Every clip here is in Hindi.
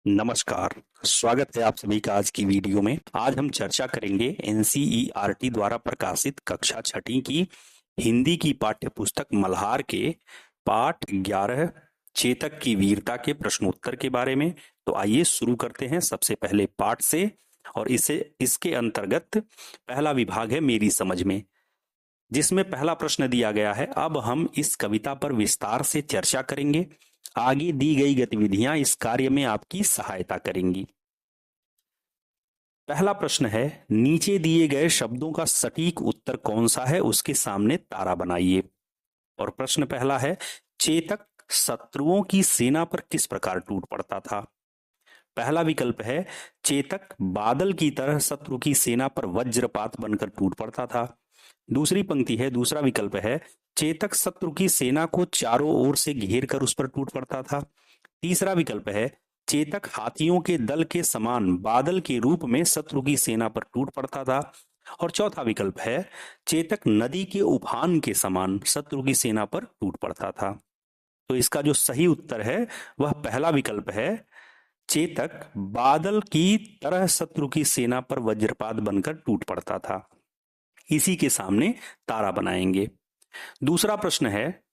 नमस्कार। स्वागत है आप सभी का आज की वीडियो में। आज हम चर्चा करेंगे एनसीईआरटी द्वारा प्रकाशित कक्षा छठी की हिंदी की पाठ्य पुस्तक मल्हार के पाठ 11 चेतक की वीरता के प्रश्नोत्तर के बारे में। तो आइए शुरू करते हैं सबसे पहले पाठ से। और इसके अंतर्गत पहला विभाग है मेरी समझ में, जिसमें पहला प्रश्न दिया गया है। अब हम इस कविता पर विस्तार से चर्चा करेंगे। आगे दी गई गतिविधियां इस कार्य में आपकी सहायता करेंगी। पहला प्रश्न है, नीचे दिए गए शब्दों का सटीक उत्तर कौन सा है, उसके सामने तारा बनाइए। और प्रश्न पहला है, चेतक शत्रुओं की सेना पर किस प्रकार टूट पड़ता था। पहला विकल्प है, चेतक बादल की तरह शत्रु की सेना पर वज्रपात बनकर टूट पड़ता था। दूसरी पंक्ति है, दूसरा विकल्प है, चेतक शत्रु की सेना को चारों ओर से घेर कर उस पर टूट पड़ता था। तीसरा विकल्प है, चेतक हाथियों के दल के समान बादल के रूप में शत्रु की सेना पर टूट पड़ता था। और चौथा विकल्प है, चेतक नदी के उफान के समान शत्रु की सेना पर टूट पड़ता था। तो इसका जो सही उत्तर है वह पहला विकल्प है, चेतक बादल की तरह शत्रु की सेना पर वज्रपात बनकर टूट पड़ता था। इसी के सामने तारा बनाएंगे। दूसरा प्रश्न है,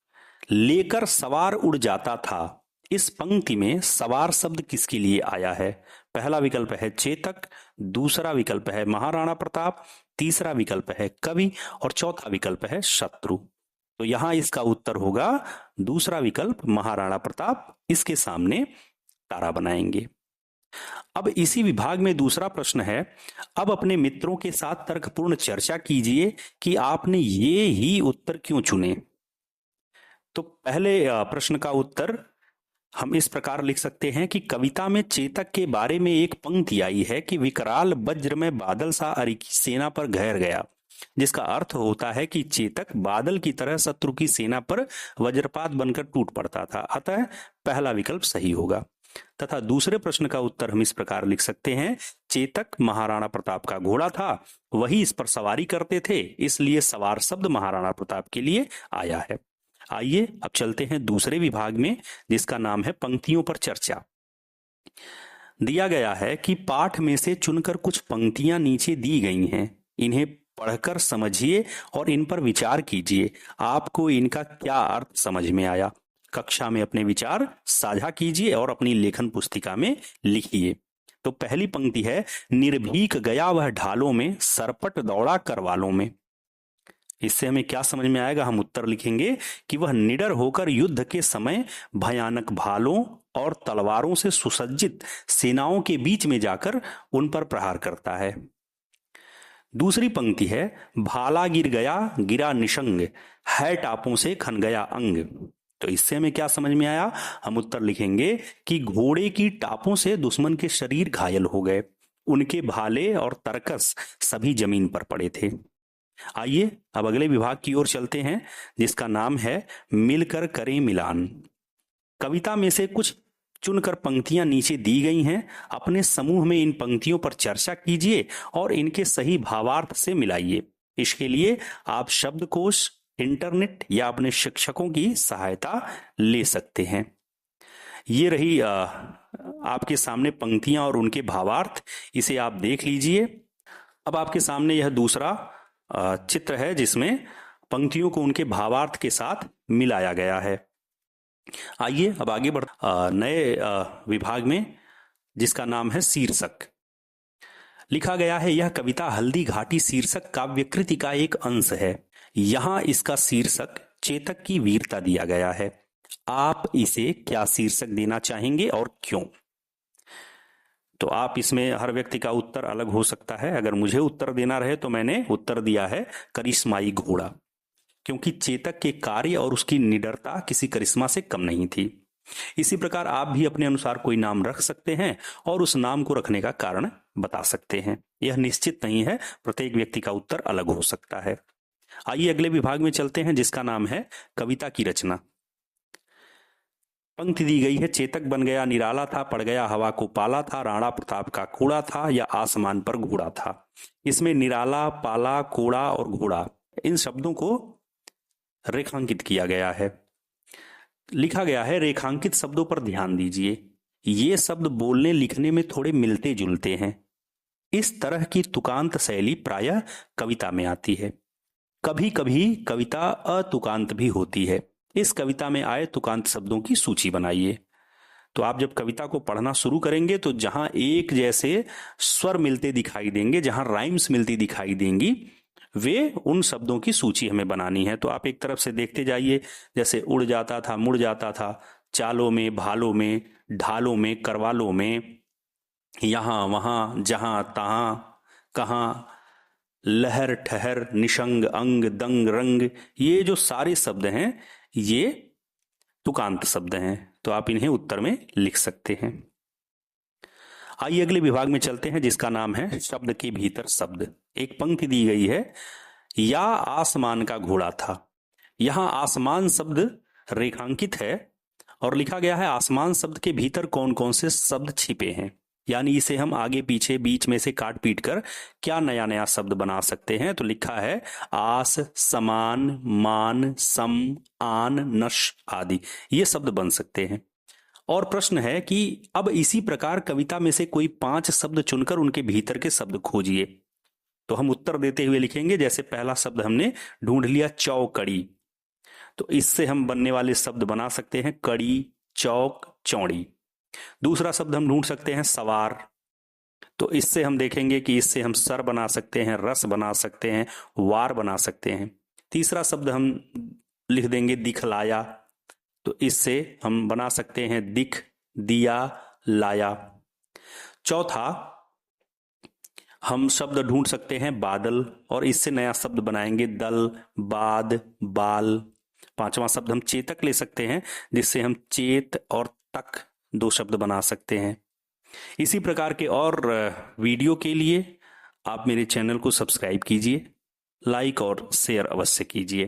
लेकर सवार उड़ जाता था, इस पंक्ति में सवार शब्द किसके लिए आया है। पहला विकल्प है चेतक, दूसरा विकल्प है महाराणा प्रताप, तीसरा विकल्प है कवि और चौथा विकल्प है शत्रु। तो यहां इसका उत्तर होगा दूसरा विकल्प महाराणा प्रताप। इसके सामने तारा बनाएंगे। अब इसी विभाग में दूसरा प्रश्न है, अब अपने मित्रों के साथ तर्कपूर्ण चर्चा कीजिए कि आपने ये ही उत्तर क्यों चुने। तो पहले प्रश्न का उत्तर हम इस प्रकार लिख सकते हैं कि कविता में चेतक के बारे में एक पंक्ति आई है कि विकराल वज्र में बादल सा अरि की सेना पर घेर गया, जिसका अर्थ होता है कि चेतक बादल की तरह शत्रु की सेना पर वज्रपात बनकर टूट पड़ता था। अतः पहला विकल्प सही होगा। तथा दूसरे प्रश्न का उत्तर हम इस प्रकार लिख सकते हैं, चेतक महाराणा प्रताप का घोड़ा था, वही इस पर सवारी करते थे, इसलिए सवार शब्द महाराणा प्रताप के लिए आया है। आइए अब चलते हैं दूसरे विभाग में, जिसका नाम है पंक्तियों पर चर्चा। दिया गया है कि पाठ में से चुनकर कुछ पंक्तियां नीचे दी गई हैं, इन्हें पढ़कर समझिए और इन पर विचार कीजिए। आपको इनका क्या अर्थ समझ में आया। कक्षा में अपने विचार साझा कीजिए और अपनी लेखन पुस्तिका में लिखिए। तो पहली पंक्ति है, निर्भीक गया वह ढालों में, सरपट दौड़ा करवालों में। इससे हमें क्या समझ में आएगा, हम उत्तर लिखेंगे कि वह निडर होकर युद्ध के समय भयानक भालों और तलवारों से सुसज्जित सेनाओं के बीच में जाकर उन पर प्रहार करता है। दूसरी पंक्ति है, भाला गिर गया गिरा निशंग, है टापों से खन गया अंग। तो इससे हमें क्या समझ में आया, हम उत्तर लिखेंगे कि घोड़े की टापों से दुश्मन के शरीर घायल हो गए, उनके भाले और तरकस सभी जमीन पर पड़े थे। आइए अब अगले विभाग की ओर चलते हैं, जिसका नाम है मिलकर करें मिलान। कविता में से कुछ चुनकर पंक्तियां नीचे दी गई हैं, अपने समूह में इन पंक्तियों पर चर्चा कीजिए और इनके सही भावार्थ से मिलाइए। इसके लिए आप शब्दकोश, इंटरनेट या अपने शिक्षकों की सहायता ले सकते हैं। ये रही आपके सामने पंक्तियां और उनके भावार्थ, इसे आप देख लीजिए। अब आपके सामने यह दूसरा चित्र है, जिसमें पंक्तियों को उनके भावार्थ के साथ मिलाया गया है। आइए अब आगे बढ़ नए विभाग में, जिसका नाम है शीर्षक। लिखा गया है, यह कविता हल्दी घाटी शीर्षक काव्यकृति का एक अंश है। यहां इसका शीर्षक चेतक की वीरता दिया गया है। आप इसे क्या शीर्षक देना चाहेंगे और क्यों। तो आप इसमें हर व्यक्ति का उत्तर अलग हो सकता है। अगर मुझे उत्तर देना रहे तो मैंने उत्तर दिया है करिश्माई घोड़ा, क्योंकि चेतक के कार्य और उसकी निडरता किसी करिश्मा से कम नहीं थी। इसी प्रकार आप भी अपने अनुसार कोई नाम रख सकते हैं और उस नाम को रखने का कारण बता सकते हैं। यह निश्चित नहीं है, प्रत्येक व्यक्ति का उत्तर अलग हो सकता है। आइए अगले विभाग में चलते हैं, जिसका नाम है कविता की रचना। पंक्ति दी गई है, चेतक बन गया निराला था, पड़ गया हवा को पाला था, राणा प्रताप का कूड़ा था या आसमान पर घोड़ा था। इसमें निराला, पाला, कोड़ा और घोड़ा, इन शब्दों को रेखांकित किया गया है। लिखा गया है, रेखांकित शब्दों पर ध्यान दीजिए। ये शब्द बोलने लिखने में थोड़े मिलते जुलते हैं। इस तरह की तुकांत शैली प्रायः कविता में आती है। कभी कभी कविता अतुकांत भी होती है। इस कविता में आए तुकांत शब्दों की सूची बनाइए। तो आप जब कविता को पढ़ना शुरू करेंगे तो जहां एक जैसे स्वर मिलते दिखाई देंगे, जहां राइम्स मिलती दिखाई देंगी, वे उन शब्दों की सूची हमें बनानी है। तो आप एक तरफ से देखते जाइए, जैसे उड़ जाता था, मुड़ जाता था, चालों में, भालों में, ढालों में, करवालों में, यहां वहां, जहां तहां, कहां, लहर ठहर, निशंग, अंग, दंग, रंग, ये जो सारे शब्द हैं ये तुकांत शब्द हैं। तो आप इन्हें उत्तर में लिख सकते हैं। आइए अगले विभाग में चलते हैं, जिसका नाम है शब्द के भीतर शब्द। एक पंक्ति दी गई है, या आसमान का घोड़ा था। यहां आसमान शब्द रेखांकित है और लिखा गया है आसमान शब्द के भीतर कौन कौन से शब्द छिपे हैं, यानी इसे हम आगे पीछे बीच में से काट पीट कर क्या नया नया शब्द बना सकते हैं। तो लिखा है आस, समान, मान, सम, आन, नश आदि, ये शब्द बन सकते हैं। और प्रश्न है कि अब इसी प्रकार कविता में से कोई 5 शब्द चुनकर उनके भीतर के शब्द खोजिए। तो हम उत्तर देते हुए लिखेंगे, जैसे पहला शब्द हमने ढूंढ लिया चौकड़ी, तो इससे हम बनने वाले शब्द बना सकते हैं कड़ी, चौक, चौड़ी। दूसरा शब्द हम ढूंढ सकते हैं सवार, तो इससे हम देखेंगे कि इससे हम सर बना सकते हैं, रस बना सकते हैं, वार बना सकते हैं। तीसरा शब्द हम लिख देंगे दिखलाया, तो इससे हम बना सकते हैं दिख, दिया, लाया। चौथा हम शब्द ढूंढ सकते हैं बादल, और इससे नया शब्द बनाएंगे दल, बाद, बाल। पांचवा शब्द हम चेतक ले सकते हैं, जिससे हम चेत और तक 2 शब्द बना सकते हैं। इसी प्रकार के और वीडियो के लिए आप मेरे चैनल को सब्सक्राइब कीजिए, लाइक और शेयर अवश्य कीजिए।